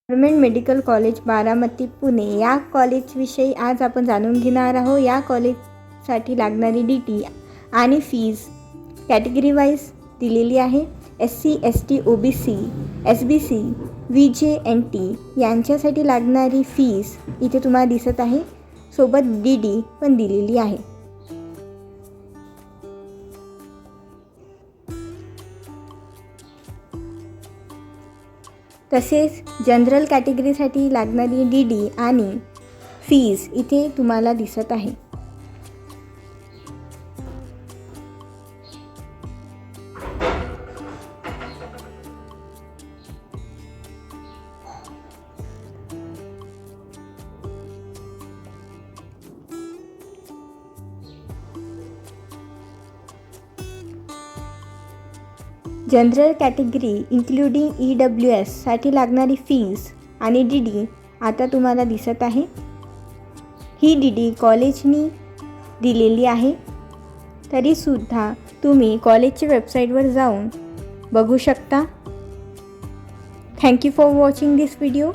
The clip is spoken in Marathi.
Government medical college Baramati Pune या कॉलेजविषयी आज आपण जाणून घेणार आहोत। या कॉलेजसाठी लागणारी DT आणि फीज कॅटेगरी वाईज दिलेली आहे। SC ST OBC SBC VJNT यांच्यासाठी लागणारी फीज इथे तुम्हाला दिसत आहे, सोबत DD पण दिलेली आहे। तसेच जनरल कॅटेगरीसाठी लागणारी DD आणि फीज इथे तुम्हाला दिसत आहे। जनरल कॅटेगरी इन्क्लुडिंग EWS साठी लागणारी फीज आणि DD आता तुम्हाला दिसत आहे। ही DD कॉलेजनी दिलेली आहे, तरीसुद्धा तुम्ही कॉलेजच्या वेबसाईटवर जाऊन बघू शकता। Thank you for watching this video.